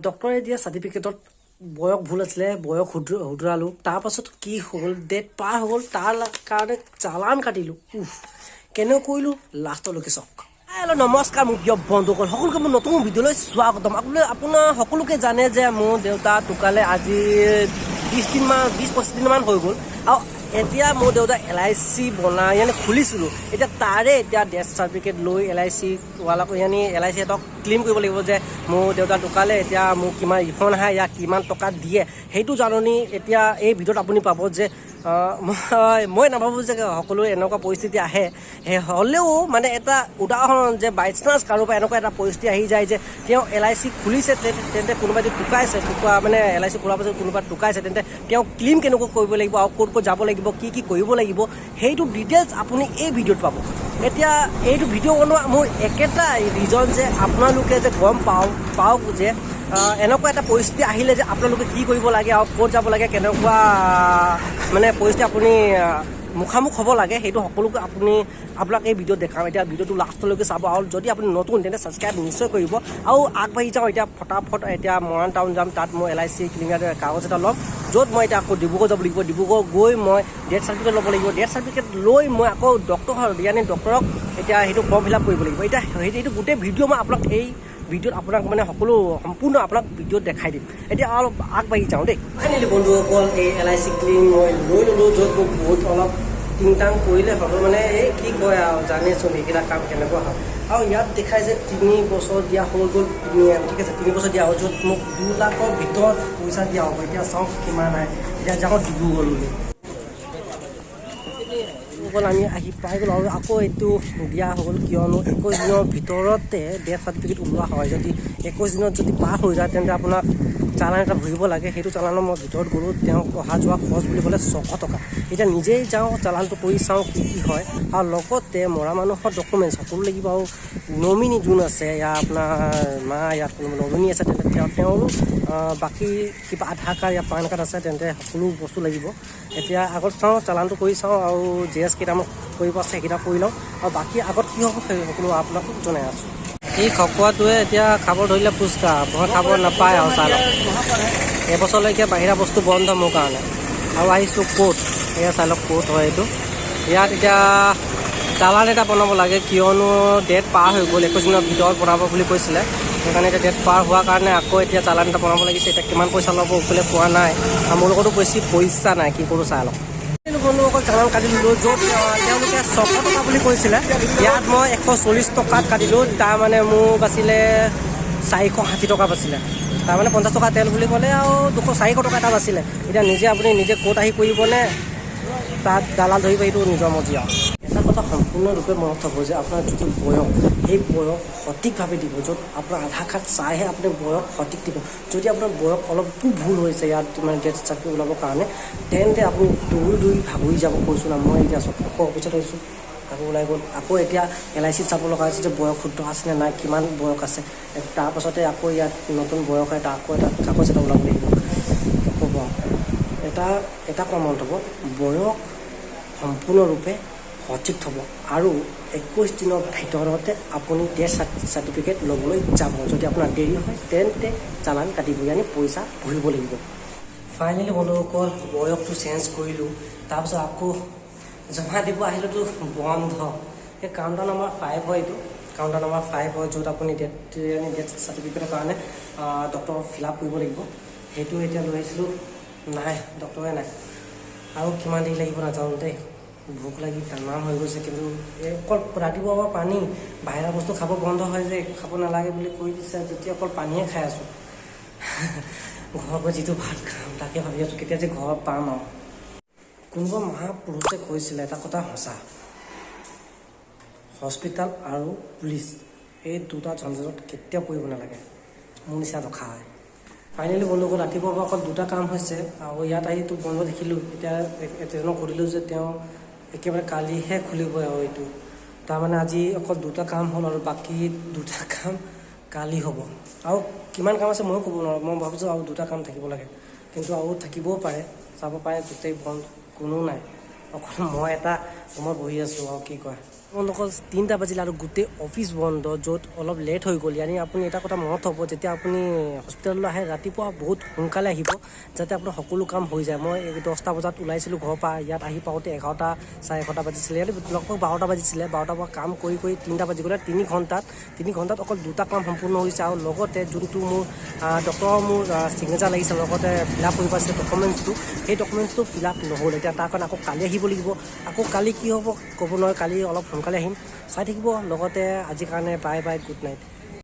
ডক্টৰে দিয়া চাৰ্টিফিকেটত বয়স ভুল আছিলে, বয়স শুধৰালোঁ। তাৰপাছত কি হ'ল, ডেট পাৰ হ'ল, তাৰ কাৰণে চালান কাটিলোঁ। কেনেকৈ কৰিলোঁ লাষ্টলৈকে চাওক। হেল্ল' নমস্কাৰ মোৰ প্ৰিয় বন্ধুসকল, সকলোকে মোৰ নতুন ভিডিঅ'লৈ স্বাগতম। আপোনাৰ সকলোকে জানে যে মোৰ দেউতা ঢুকালে আজি 20-25 দিনমান হৈ গ'ল। আৰু এতিয়া মোৰ দেউতা LIC বনাই খুলিছিলোঁ। এতিয়া তাৰে এতিয়া ডেথ চাৰ্টিফিকেট লৈ LIC ৱালাক LIC সিহঁতক ক্লেইম কৰিব লাগিব যে মোৰ দেউতা ঢুকালে, এতিয়া মোক কিমান ৰিফাণ্ড আহে, ইয়াক কিমান টকা দিয়ে সেইটো জাননী এতিয়া এই ভিডিঅ'ত আপুনি পাব। যে মই নাভাবোঁ যে সকলোৰে এনেকুৱা পৰিস্থিতি আহে, হ'লেও মানে এটা উদাহৰণ যে বাই চান্স কাৰোবাৰ এনেকুৱা এটা পৰিস্থিতি আহি যায় যে তেওঁ LIC খুলিছে, তেন্তে কোনোবাই যদি ঢুকাইছে, মানে LIC খোলাৰ পাছত কোনোবা ঢুকাইছে, তেন্তে তেওঁ ক্লেইম কেনেকৈ কৰিব লাগিব আৰু ক'ত ক'ত যাব লাগিব, কি কৰিব লাগিব, সেইটো ডিটেইলছ আপুনি এই ভিডিঅ'ত পাব। এতিয়া এইটো ভিডিঅ' বনোৱা মোৰ একেটা ৰিজন যে আপোনালোকে যে গম পাওক যে এনেকুৱা এটা পৰিস্থিতি আহিলে যে আপোনালোকে কি কৰিব লাগে আৰু ক'ত যাব লাগে, কেনেকুৱা মানে পৰিস্থিতি আপুনি মুখামুখ হ'ব লাগে, সেইটো সকলোকে আপোনাক এই ভিডিঅ'ত দেখাম। এতিয়া ভিডিঅ'টো লাষ্টলৈকে চাব, আৰু যদি আপুনি নতুন তেন্তে ছাবস্ক্ৰাইব নিশ্চয় কৰিব। আৰু আগবাঢ়ি যাওঁ এতিয়া ফটাফট। এতিয়া মৰাণ টাউন যাম, তাত মই LIC ক্লিনিকৰ কাগজ এটা ল'ম, য'ত মই এতিয়া আকৌ ডিব্ৰুগড় যাব লাগিব। ডিব্ৰুগড় গৈ মই ডেথ চাৰ্টিফিকেট ল'ব লাগিব। ডেথ চাৰ্টিফিকেট লৈ মই আকৌ ডক্টৰক এতিয়া সেইটো ফৰ্ম ফিল আপ কৰিব লাগিব। এতিয়া সেইটো গোটেই ভিডিঅ' মই আপোনাক এই ভিডিঅ'ত আপোনাক মানে সকলো সম্পূৰ্ণ আপোনাক ভিডিঅ'ত দেখাই দিম। এতিয়া অলপ আগবাঢ়ি যাওঁ দেই। ফাইনেলি বন্ধুসকল, এই LIC ক্লিন মই লৈ ল'লোঁ, য'ত মোক বহুত অলপ টিংটাং কৰিলে হ'ব। মানে এই কি কয় আৰু জানেচোন এইকেইটা কাম কেনেকুৱা হয়। আৰু ইয়াত দেখাইছে 3 বছৰ দিয়া হৈ গ'ল, ঠিক আছে, 3 বছৰ দিয়া হ'ল, য'ত মোক 2 লাখৰ ভিতৰত পইচা দিয়া হ'ব। এতিয়া চাওক কিমান আহে। এতিয়া যাওঁ ডিব্ৰুগড়লৈ। আমি আহি পাই গ'লোঁ আৰু আকৌ এইটো দিয়া হ'ল, কিয়নো 21 দিনৰ ভিতৰতে ডেথ চাৰ্টিফিকেট ওলোৱা হয়। যদি 21 দিনত যদি পাৰ হৈ যায়, তেন্তে আপোনাক চালান এটা ভৰিব লাগে। সেইটো চালানৰ মই ভিতৰত গ'লোঁ, তেওঁক অহা যোৱা খৰচ বুলি ক'লে 600 টকা। এতিয়া নিজেই যাওঁ, চালানটো কৰি চাওঁ কি হয়, আৰু লগতে মৰা মানুহৰ ডকুমেণ্টছ সকলো লাগিব। আৰু নমিনী যোন আছে, ইয়াৰ আপোনাৰ মা, ইয়াত নমিনী আছে, তেন্তে তেওঁৰো বাকী কিবা আধাৰ কাৰ্ড, ইয়াৰ পান কাৰ্ড আছে, তেন্তে সকলো বস্তু লাগিব। এতিয়া আগত চাওঁ, চালানটো কৰি চাওঁ, আৰু GS কেইটামান কৰিব আছে সেইকেইটা কৰি লওঁ, আৰু বাকী আগত কি হ'ব সেই সকলো আপোনাক জনাই আছোঁ। এই খকুৱাটোৱে এতিয়া খাব ধৰিলে ফুচকা, মই খাব নাপায় আৰু চাই লওক। এবছৰলৈকে বাহিৰা বস্তু বন্ধ মোৰ কাৰণে। আৰু আহিছোঁ ক'ত, এয়া চাই লওক ক'ত হয় এইটো। ইয়াত এতিয়া চালান এটা বনাব লাগে, কিয়নো ডেট পাৰ হৈ গ'ল, 21 দিনৰ ভিতৰত বনাব বুলি কৈছিলে। সেইকাৰণে এতিয়া ডেট পাৰ হোৱাৰ কাৰণে আকৌ এতিয়া চালান এটা বনাব লাগিছে। এতিয়া কিমান পইচা ল'ব ওপৰলৈ পোৱা নাই, আৰু মোৰ লগতো বেছি পইচা নাই, কি কৰোঁ চাই লওক। বন্ধুসকল, চালান কাটিলোঁ, য'ত তেওঁলোকে 600 টকা বুলি কৈছিলে, ইয়াত মই 140 টকাত কাটিলোঁ। তাৰমানে মোৰ বাচিলে 460 টকা বাচিলে। তাৰমানে 50 টকা তেল বুলি ক'লে, আৰু 400 টকা এটা বাচিলে। এতিয়া আপুনি নিজে ক'ত আহি কৰিবনে তাত দালাল ধৰিব, সেইটো নিজৰ মৰ্জি আৰু। এটা কথা সম্পূৰ্ণৰূপে মনত থ'ব যে আপোনাৰ যিটো বয়স, সেই বয়স সঠিকভাৱে দিব। য'ত আপোনাৰ আধাৰ কাৰ্ড চাইহে আপুনি বয়স সঠিক দিব। যদি আপোনাৰ বয়স অলপো ভুল হৈছে ইয়াত মানে ডেথ চাৰ্টিফিকেট ওলাবৰ কাৰণে, তেন্তে আপুনি দৌৰি ভাগৰি যাব। কৈছোঁ না, মই এতিয়া আকৌ অফিচত আহিছোঁ, আকৌ ওলাই গ'ল। আকৌ এতিয়া LIC চাব লগা হৈছে যে বয়স শুদ্ধ আছেনে নাই, কিমান বয়স আছে। তাৰপাছতে আকৌ ইয়াত নতুন বয়স এটা আকৌ এটা কাগজ এটা ওলাব লাগিব। ক'ব এটা মনত হ'ব, বয়স সম্পূৰ্ণৰূপে সঠিক থ'ব, আৰু 21 দিনৰ ভিতৰতে আপুনি ডেথ চাৰ্টিফিকেট ল'বলৈ যাব। যদি আপোনাৰ দেৰি হয়, তেন্তে চালান কাটিব, পইচা ভৰিব লাগিব। ফাইনেলি বন্ধুসকল, বয়সটো চেঞ্জ কৰিলোঁ। তাৰপিছত আকৌ জমা দিব আহিলেতো বন্ধ। এই কাউণ্টাৰ নম্বৰ 5 হয়, এইটো কাউণ্টাৰ নম্বৰ 5 হয়, য'ত আপুনি ডেথ চাৰ্টিফিকেটৰ কাৰণে ডক্টৰক ফিল আপ কৰিব লাগিব। সেইটো এতিয়া লৈ আহিছিলোঁ, নাই, ডক্টৰে নাই। আৰু কিমান দেৰি লাগিব নাজানো দেই। ভোক লাগি টানাম হৈ গৈছে, কিন্তু অকল ৰাতিপুৱাৰ পৰা পানী, বাহিৰা বস্তু খাব বন্ধ হয় যে, খাব নালাগে বুলি কৈ দিছে, যেতিয়া অকল পানীয়ে খাই আছোঁ। ঘৰৰ পৰা যিটো ভাত খাম তাকে ভাবি আছোঁ, কেতিয়া যে ঘৰ পাম আৰু। কোনোবা মহাপুৰুষে কৈছিলে এটা কথা সঁচা, হস্পিটেল আৰু পুলিচ এই দুটা ঝঞ্ঝাটত কেতিয়াও পৰিব নালাগে। মোৰ নিচিনা ৰখা হয়। ফাইনেলি বন্ধুসকল, ৰাতিপুৱাৰ পৰা অকল 2টা কাম হৈছে, আৰু ইয়াত আহিতো বন্ধ দেখিলোঁ। এতিয়া এজনক সুধিলোঁ যে তেওঁ একেবাৰে কালিহে খুলিব, আৰু এইটো তাৰমানে আজি অকল 2টা কাম হ'ল, আৰু বাকী 2টা কাম কালি হ'ব। আৰু কিমান কাম আছে ময়ো ক'ব নোৱাৰোঁ। মই ভাবিছোঁ আৰু 2টা কাম থাকিব লাগে, কিন্তু আৰু থাকিবও পাৰে, চাব পাৰে গোটেই বন্ধ, কোনো নাই, অকল মই এটা ৰুমত বহি আছোঁ। আৰু কি কয়, আপোনালোকৰ 3টা বাজিলে আৰু গোটেই অফিচ বন্ধ, য'ত অলপ লেট হৈ গ'ল। ইয়ানি আপুনি এটা কথা মনত হ'ব, যেতিয়া আপুনি হস্পিটেললৈ আহে ৰাতিপুৱা বহুত সোনকালে আহিব, যাতে আপোনাৰ সকলো কাম হৈ যায়। মই 10টা বজাত ওলাইছিলোঁ ঘৰৰ পৰা, ইয়াত আহি পাওঁতে 11টা, চাৰে 11টা বাজিছিলে। ইয়াত লগভগ 12টা বাজিছিলে। 12টাৰ পৰা কাম কৰি 3টা বাজি গ'লে 3 ঘণ্টাত অকল 2টা কাম সম্পূৰ্ণ হৈছে। আৰু লগতে যোনটো মোৰ ডক্টৰৰ মোৰ ছিগনেচাৰ লাগিছে, লগতে ফিল আপ কৰিব আছে ডকুমেণ্টছটো, সেই ডকুমেণ্টছটো ফিল আপ নহ'ল। এতিয়া তাৰ কাৰণে আকৌ কালি আহিব লাগিব। আকৌ কালি কি হ'ব ক'ব নোৱাৰে, কালি অলপ সোনকালে আহিম। চাই থাকিব। লগতে আজিৰ কাৰণে বাই বাই, গুড নাইট।